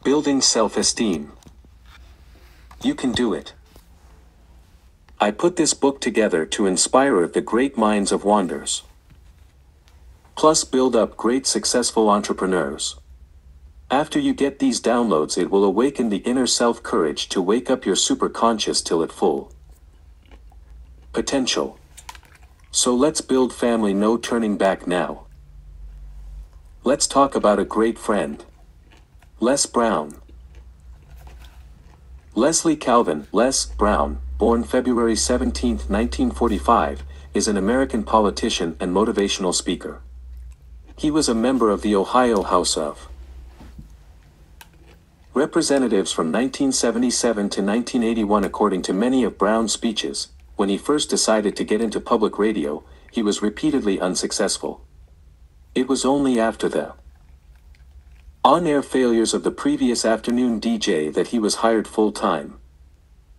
Building self-esteem. You can do it. I put this book together to inspire the great minds of wonders. Plus build up great successful entrepreneurs. After you get these downloads, it will awaken the inner self-courage to wake up your superconscious till it full potential. So let's build family, no turning back now. Let's talk about a great friend. Les Brown. Leslie Calvin, Les Brown, born February 17, 1945, is an American politician and motivational speaker. He was a member of the Ohio House of Representatives from 1977 to 1981. According to many of Brown's speeches, when he first decided to get into public radio, he was repeatedly unsuccessful. It was only after the on-air failures of the previous afternoon DJ that he was hired full-time.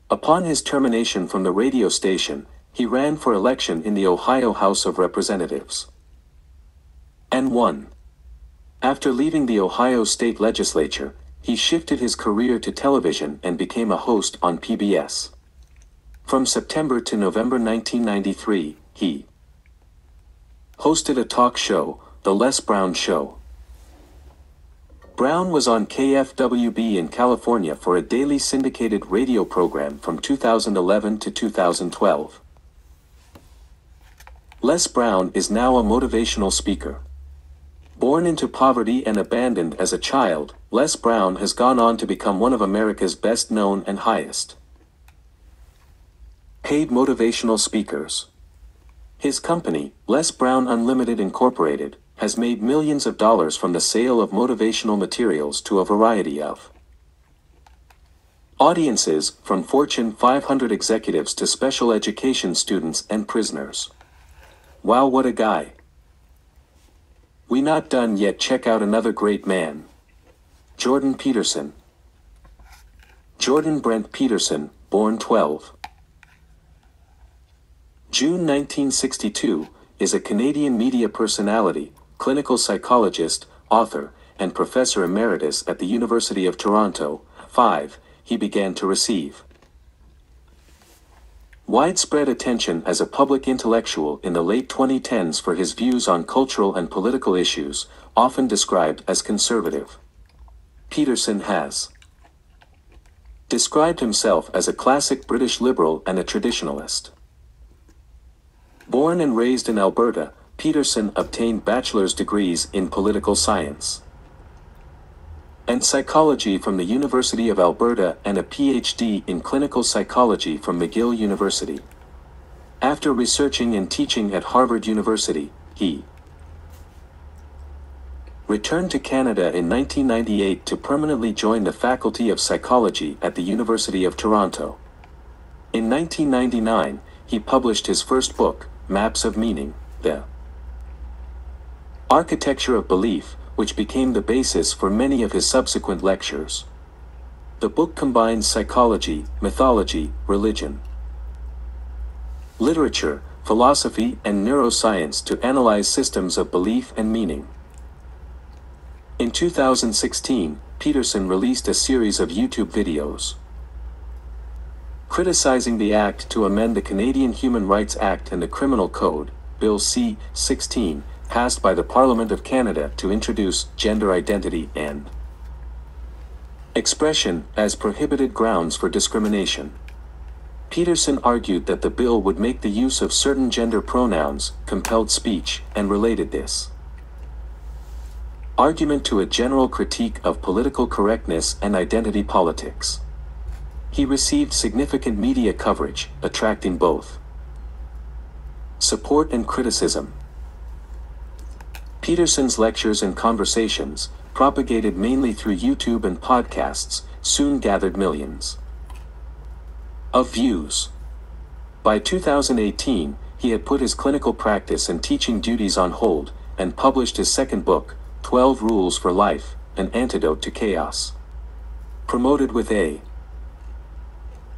Upon his termination from the radio station, he ran for election in the Ohio House of Representatives and won. After leaving the Ohio State Legislature, he shifted his career to television and became a host on PBS. From September to November 1993, he hosted a talk show, The Les Brown Show. Brown was on KFWB in California for a daily syndicated radio program from 2011 to 2012. Les Brown is now a motivational speaker. Born into poverty and abandoned as a child, Les Brown has gone on to become one of America's best-known and highest paid motivational speakers. His company, Les Brown Unlimited Incorporated, has made millions of dollars from the sale of motivational materials to a variety of audiences, from Fortune 500 executives to special education students and prisoners. Wow, what a guy. We not done yet. Check out another great man. Jordan Peterson. Jordan Brent Peterson, born 12 June 1962, is a Canadian media personality, clinical psychologist, author, and professor emeritus at the University of Toronto. 5. He began to receive widespread attention as a public intellectual in the late 2010s for his views on cultural and political issues, often described as conservative. Peterson has described himself as a classic British liberal and a traditionalist. Born and raised in Alberta, Peterson obtained bachelor's degrees in political science and psychology from the University of Alberta and a PhD in clinical psychology from McGill University. After researching and teaching at Harvard University, he returned to Canada in 1998 to permanently join the Faculty of Psychology at the University of Toronto. In 1999, he published his first book, Maps of Meaning, The Architecture of Belief, which became the basis for many of his subsequent lectures. The book combines psychology, mythology, religion, literature, philosophy, and neuroscience to analyze systems of belief and meaning. In 2016, Peterson released a series of YouTube videos criticizing the Act to amend the Canadian Human Rights Act and the Criminal Code, Bill C-16, passed by the Parliament of Canada to introduce gender identity and expression as prohibited grounds for discrimination. Peterson argued that the bill would make the use of certain gender pronouns compelled speech and related this argument to a general critique of political correctness and identity politics. He received significant media coverage, attracting both support and criticism. Peterson's lectures and conversations, propagated mainly through YouTube and podcasts, soon gathered millions of views. By 2018, he had put his clinical practice and teaching duties on hold, and published his second book, 12 Rules for Life, An Antidote to Chaos. Promoted with a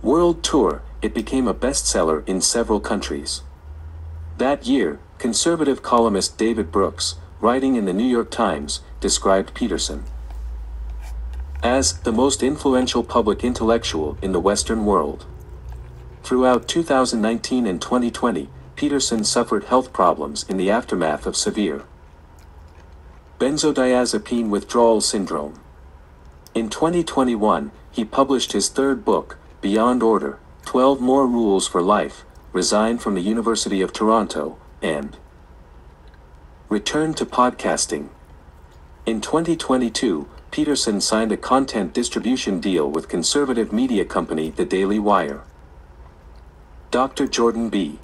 world tour, it became a bestseller in several countries. That year, conservative columnist David Brooks, writing in the New York Times, described Peterson as the most influential public intellectual in the Western world. Throughout 2019 and 2020, Peterson suffered health problems in the aftermath of severe benzodiazepine withdrawal syndrome. In 2021, he published his third book, Beyond Order, 12 More Rules for Life, resigned from the University of Toronto, and returned to podcasting. In 2022, Peterson signed a content distribution deal with conservative media company The Daily Wire. Dr. Jordan B.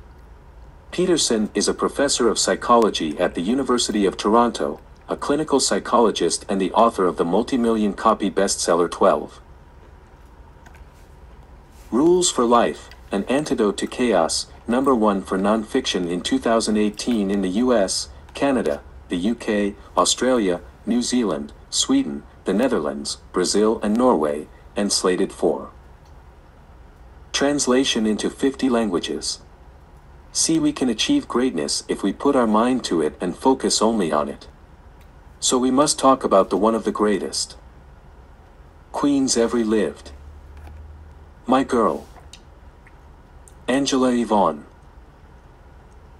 Peterson is a professor of psychology at the University of Toronto, a clinical psychologist and the author of the multi-million-copy bestseller 12 Rules for Life, An Antidote to Chaos, #1 for nonfiction in 2018 in the US, Canada, the UK, Australia, New Zealand, Sweden, the Netherlands, Brazil and Norway, and slated for translation into 50 languages. See, we can achieve greatness if we put our mind to it and focus only on it. So we must talk about the one of the greatest queens ever lived. My girl, Angela Yvonne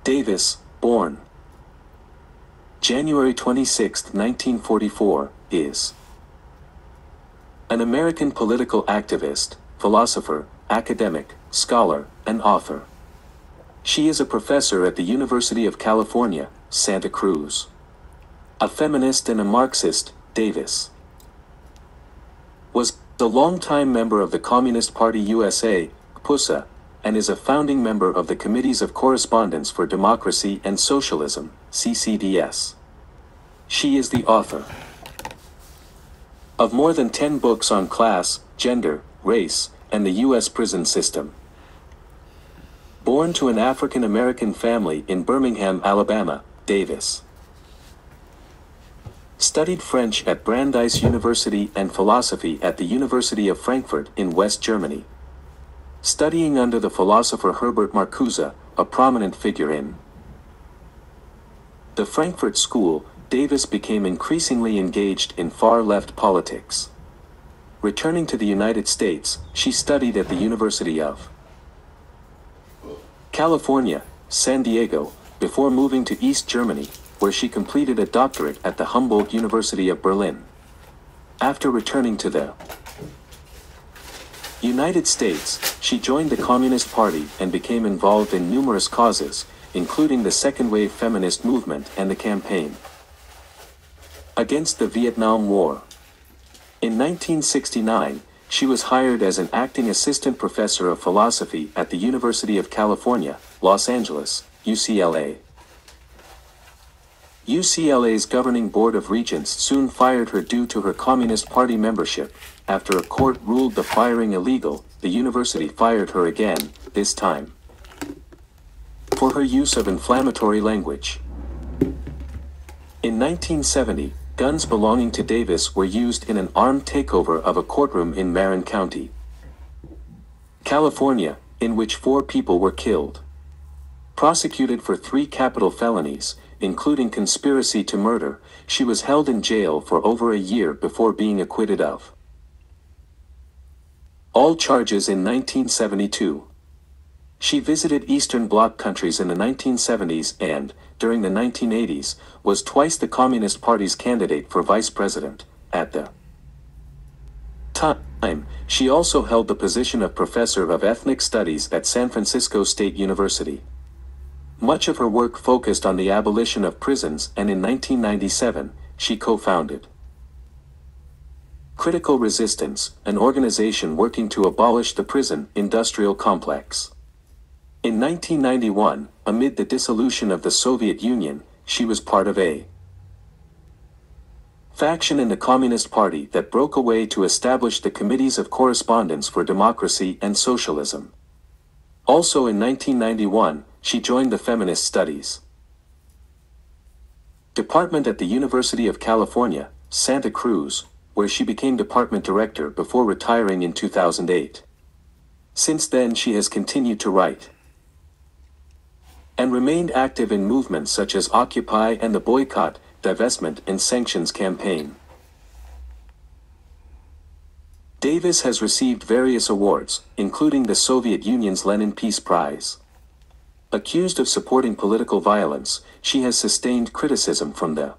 Davis, born January 26, 1944, is an American political activist, philosopher, academic, scholar, and author. She is a professor at the University of California, Santa Cruz. A feminist and a Marxist, Davis was a longtime member of the Communist Party USA, PUSA, and is a founding member of the Committees of Correspondence for Democracy and Socialism, CCDS. She is the author of more than 10 books on class, gender, race, and the U.S. prison system. Born to an African-American family in Birmingham, Alabama, Davis studied French at Brandeis University and philosophy at the University of Frankfurt in West Germany. Studying under the philosopher Herbert Marcuse, a prominent figure in the Frankfurt School, Davis became increasingly engaged in far-left politics. Returning to the United States, she studied at the University of California, San Diego, before moving to East Germany, where she completed a doctorate at the Humboldt University of Berlin. After returning to the United States, she joined the Communist Party and became involved in numerous causes, including the second-wave feminist movement and the campaign against the Vietnam War. In 1969, she was hired as an acting assistant professor of philosophy at the University of California, Los Angeles, UCLA. UCLA's governing board of regents soon fired her due to her Communist Party membership. After a court ruled the firing illegal, the university fired her again, this time for her use of inflammatory language. In 1970, guns belonging to Davis were used in an armed takeover of a courtroom in Marion County, California, in which 4 people were killed. Prosecuted for 3 capital felonies, including conspiracy to murder, she was held in jail for over a year before being acquitted of all charges in 1972. She visited Eastern Bloc countries in the 1970s and, during the 1980s, was twice the Communist Party's candidate for vice president. At the time, she also held the position of professor of ethnic studies at San Francisco State University. Much of her work focused on the abolition of prisons, and in 1997, she co-founded Critical Resistance, an organization working to abolish the prison industrial complex. In 1991, amid the dissolution of the Soviet Union, she was part of a faction in the Communist Party that broke away to establish the Committees of Correspondence for Democracy and Socialism. Also in 1991, she joined the Feminist Studies Department at the University of California, Santa Cruz, where she became department director before retiring in 2008. Since then she has continued to write and remained active in movements such as Occupy and the Boycott, Divestment and Sanctions campaign. Davis has received various awards, including the Soviet Union's Lenin Peace Prize. Accused of supporting political violence, she has sustained criticism from the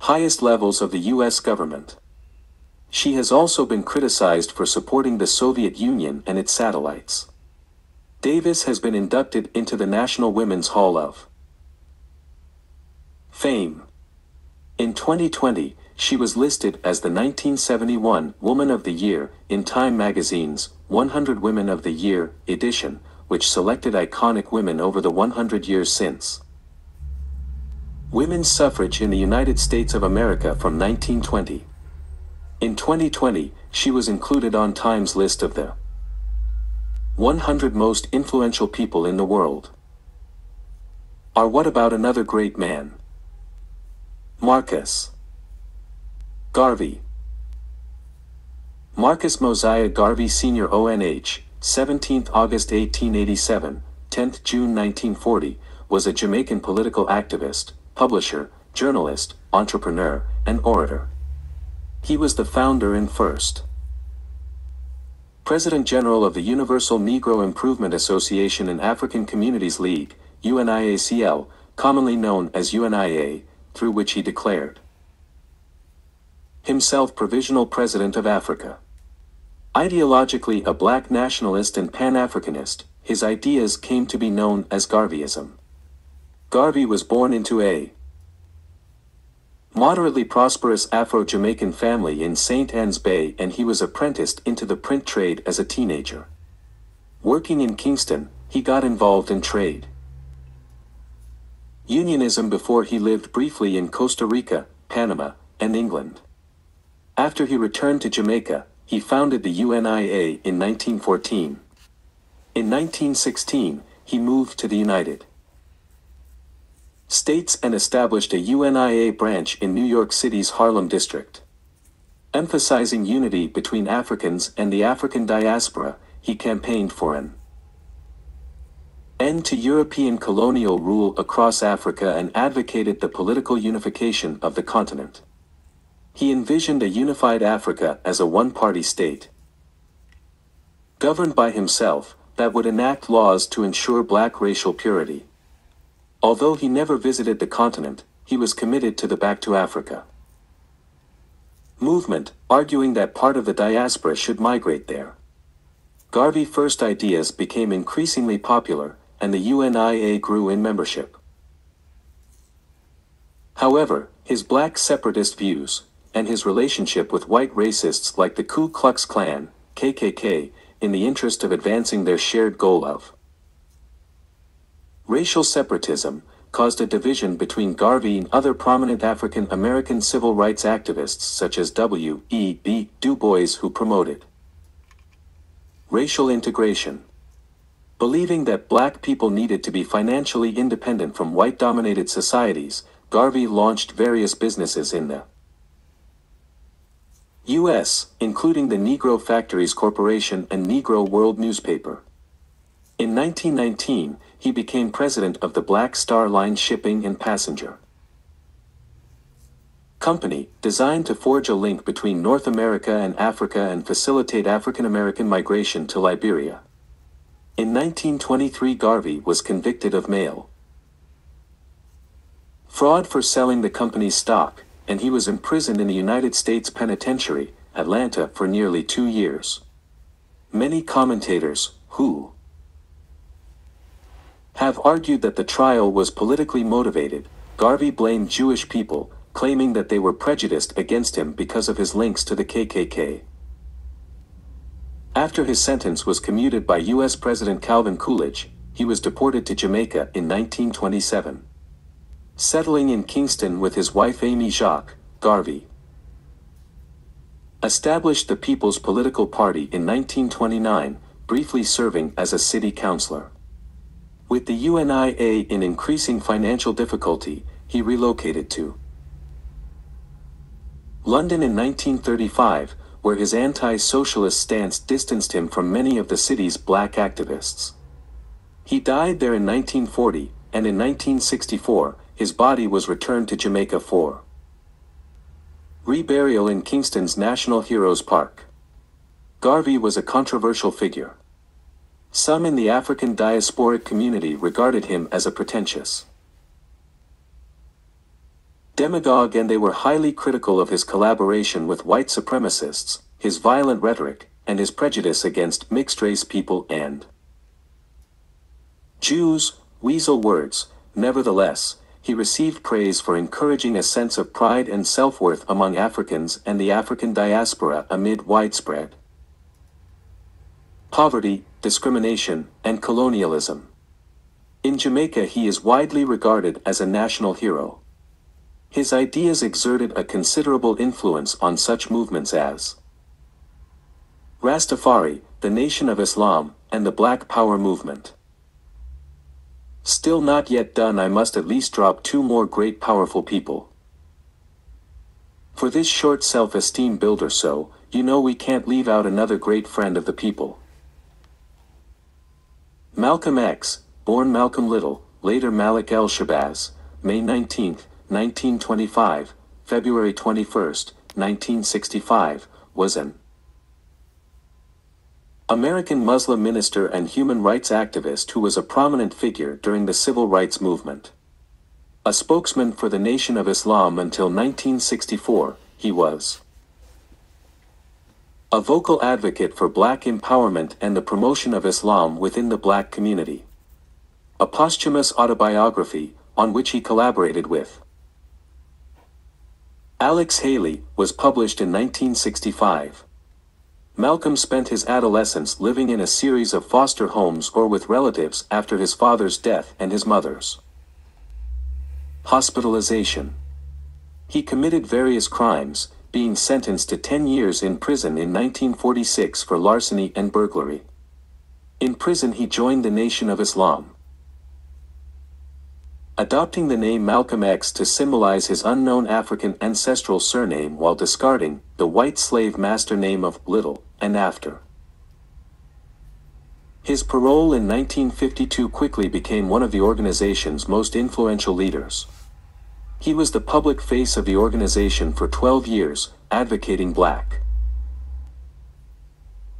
highest levels of the U.S. government. She has also been criticized for supporting the Soviet Union and its satellites. Davis has been inducted into the National Women's Hall of Fame. In 2020, she was listed as the 1971 Woman of the Year in Time magazine's 100 Women of the Year edition, which selected iconic women over the 100 years since. Women's suffrage in the United States of America from 1920. In 2020, she was included on Time's list of the 100 most influential people in the world. What about another great man? Marcus Garvey. Marcus Mosiah Garvey Sr. ONH, 17th August 1887, 10th June 1940, was a Jamaican political activist, publisher, journalist, entrepreneur, and orator. He was the founder and first President General of the Universal Negro Improvement Association and African Communities League, UNIACL, commonly known as UNIA, through which he declared himself Provisional President of Africa. Ideologically a black nationalist and Pan-Africanist, his ideas came to be known as Garveyism. Garvey was born into a moderately prosperous Afro-Jamaican family in St. Ann's Bay, and he was apprenticed into the print trade as a teenager. Working in Kingston, he got involved in trade unionism before he lived briefly in Costa Rica, Panama, and England. After he returned to Jamaica, he founded the UNIA in 1914. In 1916, he moved to the United States and established a UNIA branch in New York City's Harlem district. Emphasizing unity between Africans and the African diaspora, he campaigned for an end to European colonial rule across Africa and advocated the political unification of the continent. He envisioned a unified Africa as a one-party state, governed by himself, that would enact laws to ensure black racial purity. Although he never visited the continent, he was committed to the Back to Africa movement, arguing that part of the diaspora should migrate there. Garvey's first ideas became increasingly popular, and the UNIA grew in membership. However, his black separatist views, and his relationship with white racists like the Ku Klux Klan, KKK, in the interest of advancing their shared goal of racial separatism, caused a division between Garvey and other prominent African American civil rights activists such as W.E.B. Du Bois, who promoted racial integration. Believing that black people needed to be financially independent from white-dominated societies, Garvey launched various businesses in the U.S., including the Negro Factories Corporation and Negro World newspaper. In 1919, he became president of the Black Star Line Shipping and Passenger Company, designed to forge a link between North America and Africa and facilitate African American migration to Liberia. In 1923, Garvey was convicted of mail fraud for selling the company's stock, and he was imprisoned in the United States Penitentiary, Atlanta, for nearly 2 years. Many commentators, who have argued that the trial was politically motivated, Garvey blamed Jewish people, claiming that they were prejudiced against him because of his links to the KKK. After his sentence was commuted by U.S. President Calvin Coolidge, he was deported to Jamaica in 1927. Settling in Kingston with his wife Amy Jacques, Garvey established the People's Political Party in 1929, briefly serving as a city councilor. With the UNIA in increasing financial difficulty, he relocated to London in 1935, where his anti-socialist stance distanced him from many of the city's black activists. He died there in 1940, and in 1964, his body was returned to Jamaica for Reburial in Kingston's National Heroes Park. Garvey was a controversial figure. Some in the African diasporic community regarded him as a pretentious demagogue, and they were highly critical of his collaboration with white supremacists, his violent rhetoric, and his prejudice against mixed-race people and Jews. Weasel words. Nevertheless, he received praise for encouraging a sense of pride and self-worth among Africans and the African diaspora amid widespread poverty, discrimination, and colonialism. In Jamaica, he is widely regarded as a national hero. His ideas exerted a considerable influence on such movements as Rastafari, the Nation of Islam, and the Black Power movement. Still not yet done. I must at least drop two more great powerful people for this short self-esteem builder, so, you know, we can't leave out another great friend of the people. Malcolm X, born Malcolm Little, later Malik El-Shabazz, May 19, 1925, February 21, 1965, was an American Muslim minister and human rights activist who was a prominent figure during the civil rights movement. A spokesman for the Nation of Islam until 1964, he was a vocal advocate for black empowerment and the promotion of Islam within the black community. A posthumous autobiography, on which he collaborated with Alex Haley, was published in 1965. Malcolm spent his adolescence living in a series of foster homes or with relatives after his father's death and his mother's hospitalization. He committed various crimes, being sentenced to 10 years in prison in 1946 for larceny and burglary. In prison, he joined the Nation of Islam, adopting the name Malcolm X to symbolize his unknown African ancestral surname while discarding the white slave master name of Little, and after his parole in 1952 quickly became one of the organization's most influential leaders. He was the public face of the organization for 12 years, advocating black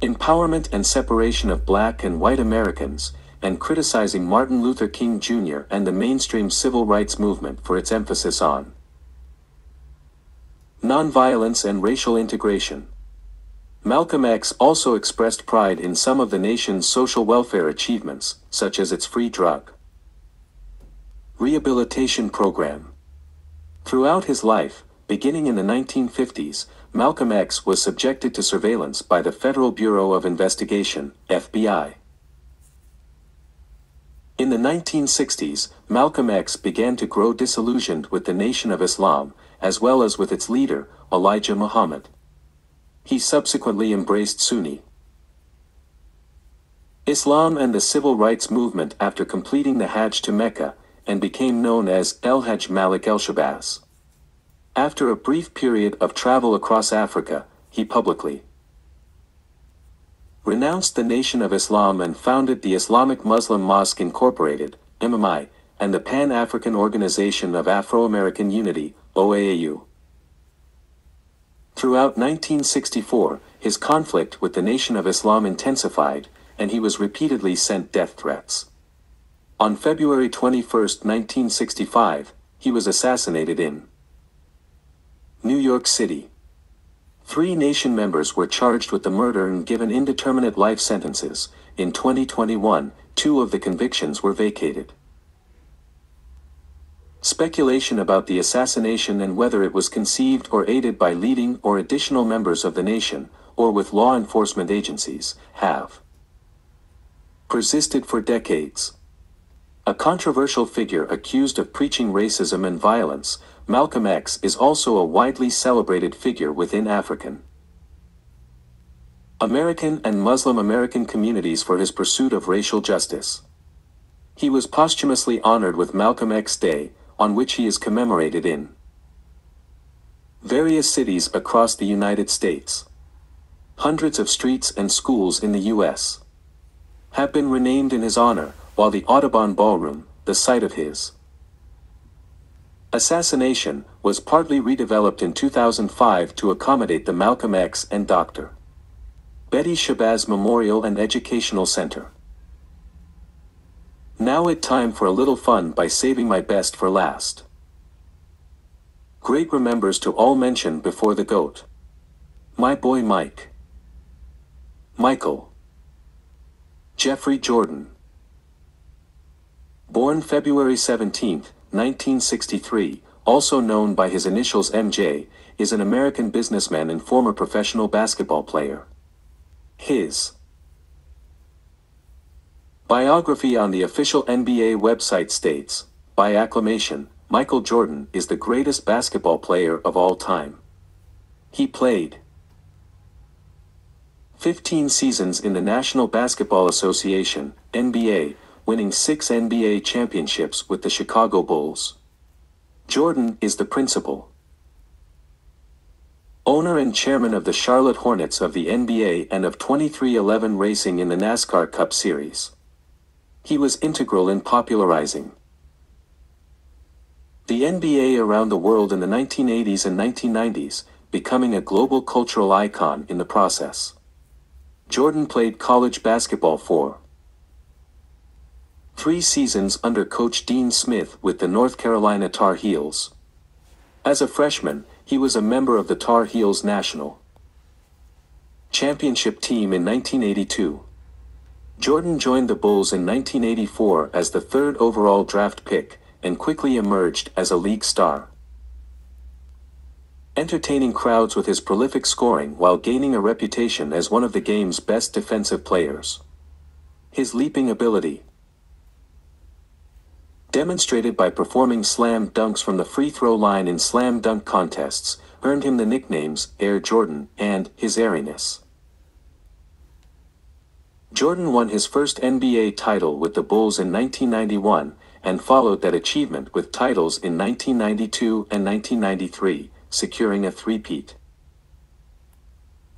empowerment and separation of black and white Americans, and criticizing Martin Luther King Jr. and the mainstream civil rights movement for its emphasis on nonviolence and racial integration. Malcolm X also expressed pride in some of the nation's social welfare achievements, such as its free drug rehabilitation program. Throughout his life, beginning in the 1950s, Malcolm X was subjected to surveillance by the Federal Bureau of Investigation, FBI. In the 1960s, Malcolm X began to grow disillusioned with the Nation of Islam, as well as with its leader, Elijah Muhammad. He subsequently embraced Sunni Islam and the civil rights movement after completing the Hajj to Mecca, and became known as El-Hajj Malik El-Shabazz. After a brief period of travel across Africa, he publicly renounced the Nation of Islam and founded the Islamic Muslim Mosque Incorporated, MMI, and the Pan-African Organization of Afro-American Unity, OAAU. Throughout 1964, his conflict with the Nation of Islam intensified, and he was repeatedly sent death threats. On February 21, 1965, he was assassinated in New York City. 3 Nation members were charged with the murder and given indeterminate life sentences. In 2021, 2 of the convictions were vacated. Speculation about the assassination and whether it was conceived or aided by leading or additional members of the nation, or with law enforcement agencies, have persisted for decades. A controversial figure accused of preaching racism and violence, Malcolm X is also a widely celebrated figure within African American and Muslim American communities for his pursuit of racial justice. He was posthumously honored with Malcolm X Day, on which he is commemorated in various cities across the United States. Hundreds of streets and schools in the U.S. have been renamed in his honor, while the Audubon Ballroom, the site of his Assassination was partly redeveloped in 2005 to accommodate the Malcolm X and Dr. Betty Shabazz Memorial and Educational Center. Now it's time for a little fun by saving my best for last. Great remembers to all mention before the GOAT. My boy Mike. Michael. Jeffrey Jordan. Born February 17, 1963, also known by his initials MJ, is an American businessman and former professional basketball player. His biography on the official NBA website states, by acclamation, Michael Jordan is the greatest basketball player of all time. He played 15 seasons in the National Basketball Association, NBA, winning 6 NBA championships with the Chicago Bulls. Jordan is the principal owner and chairman of the Charlotte Hornets of the NBA and of 23XI Racing in the NASCAR Cup Series. He was integral in popularizing the NBA around the world in the 1980s and 1990s, becoming a global cultural icon in the process. Jordan played college basketball for 3 seasons under coach Dean Smith with the North Carolina Tar Heels. As a freshman, he was a member of the Tar Heels national championship team in 1982. Jordan joined the Bulls in 1984 as the 3rd overall draft pick, and quickly emerged as a league star, entertaining crowds with his prolific scoring while gaining a reputation as one of the game's best defensive players. His leaping ability, demonstrated by performing slam dunks from the free throw line in slam dunk contests, earned him the nicknames Air Jordan and his airiness. Jordan won his first NBA title with the Bulls in 1991, and followed that achievement with titles in 1992 and 1993, securing a three-peat.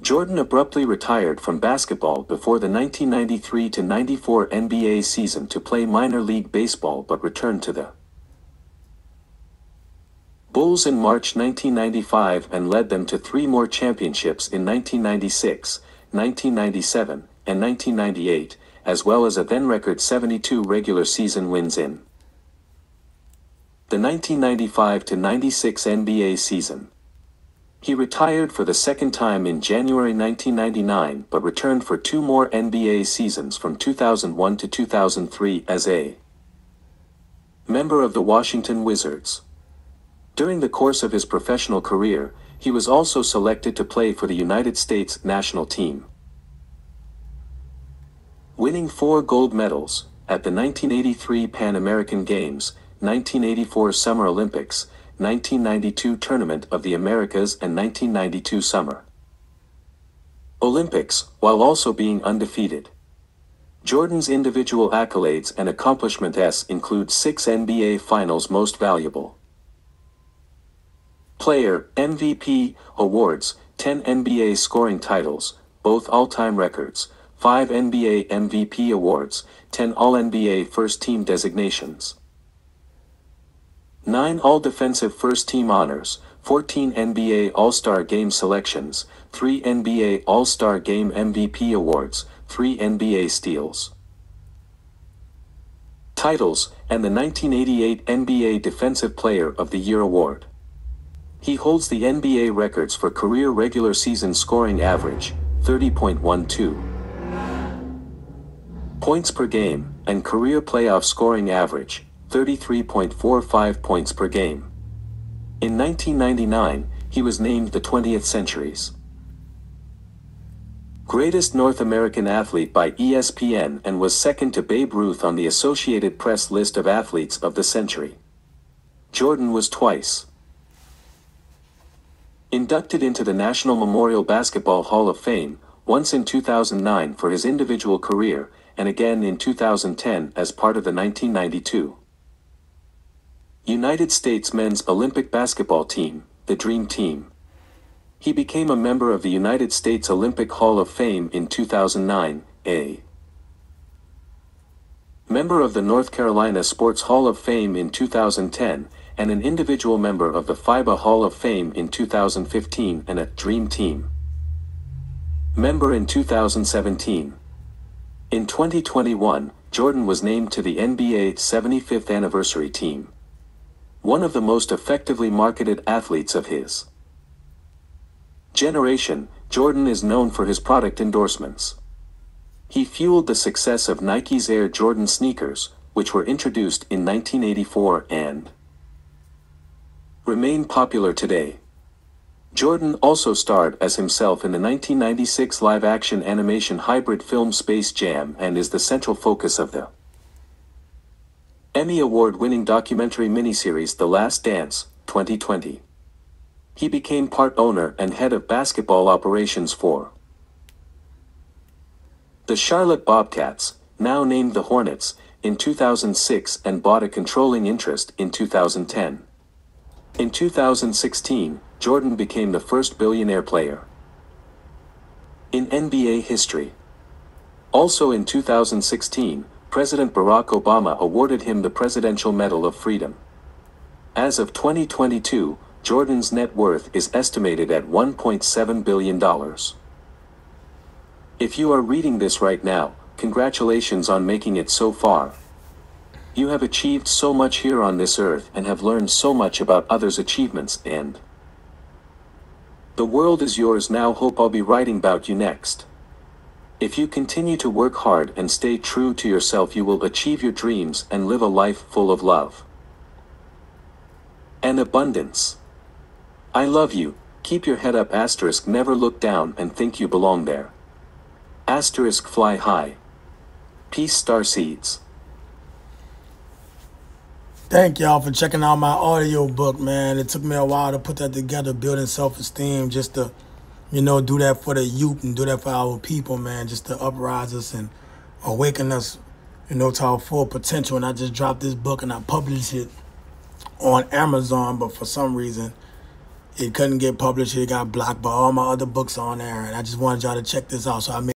Jordan abruptly retired from basketball before the 1993-94 NBA season to play minor league baseball, but returned to the Bulls in March 1995 and led them to 3 more championships in 1996, 1997, and 1998, as well as a then-record 72 regular season wins in the 1995-96 NBA season. He retired for the second time in January 1999 but returned for 2 more NBA seasons from 2001 to 2003 as a member of the Washington Wizards. During the course of his professional career, he was also selected to play for the United States national team, winning 4 gold medals at the 1983 Pan American Games, 1984 Summer Olympics, 1992 Tournament of the Americas and 1992 Summer Olympics, while also being undefeated. Jordan's individual accolades and accomplishments include 6 NBA Finals Most Valuable Player (MVP) awards, 10 NBA scoring titles, both all-time records, 5 NBA MVP awards, 10 All-NBA First Team designations, 9 All-Defensive First Team honors, 14 NBA All-Star Game selections, 3 NBA All-Star Game MVP awards, 3 NBA steals titles, and the 1988 NBA Defensive Player of the Year award. He holds the NBA records for career regular season scoring average, 30.12 points per game, and career playoff scoring average, 33.45 points per game. In 1999, he was named the 20th century's greatest North American athlete by ESPN and was second to Babe Ruth on the Associated Press list of athletes of the century. Jordan was twice inducted into the National Memorial Basketball Hall of Fame, once in 2009 for his individual career, and again in 2010 as part of the 1992 United States Men's Olympic Basketball Team, the Dream Team. He became a member of the United States Olympic Hall of Fame in 2009, a member of the North Carolina Sports Hall of Fame in 2010, and an individual member of the FIBA Hall of Fame in 2015 and a Dream Team member in 2017. In 2021, Jordan was named to the NBA 75th anniversary team. One of the most effectively marketed athletes of his generation, Jordan is known for his product endorsements. He fueled the success of Nike's Air Jordan sneakers, which were introduced in 1984 and remain popular today. Jordan also starred as himself in the 1996 live-action animation hybrid film Space Jam and is the central focus of the Emmy Award-winning documentary miniseries The Last Dance, 2020. He became part owner and head of basketball operations for the Charlotte Bobcats, now named the Hornets, in 2006 and bought a controlling interest in 2010. In 2016, Jordan became the first billionaire player in NBA history. Also in 2016, President Barack Obama awarded him the Presidential Medal of Freedom. As of 2022, Jordan's net worth is estimated at $1.7 billion. If you are reading this right now, congratulations on making it so far. You have achieved so much here on this earth and have learned so much about others' achievements, and the world is yours now. Hope I'll be writing about you next. If you continue to work hard and stay true to yourself, you will achieve your dreams and live a life full of love and abundance. I love you. Keep your head up. Asterisk never look down and think you belong there. Asterisk fly high. Peace, starseeds. Thank y'all for checking out my audio book, man. It took me a while to put that together, building self-esteem, just to, do that for the youth and do that for our people, man, just to uprise us and awaken us, to our full potential. And I just dropped this book and I published it on Amazon, but for some reason it couldn't get published. It got blocked, but all my other books are on there. And I just wanted y'all to check this out. So I made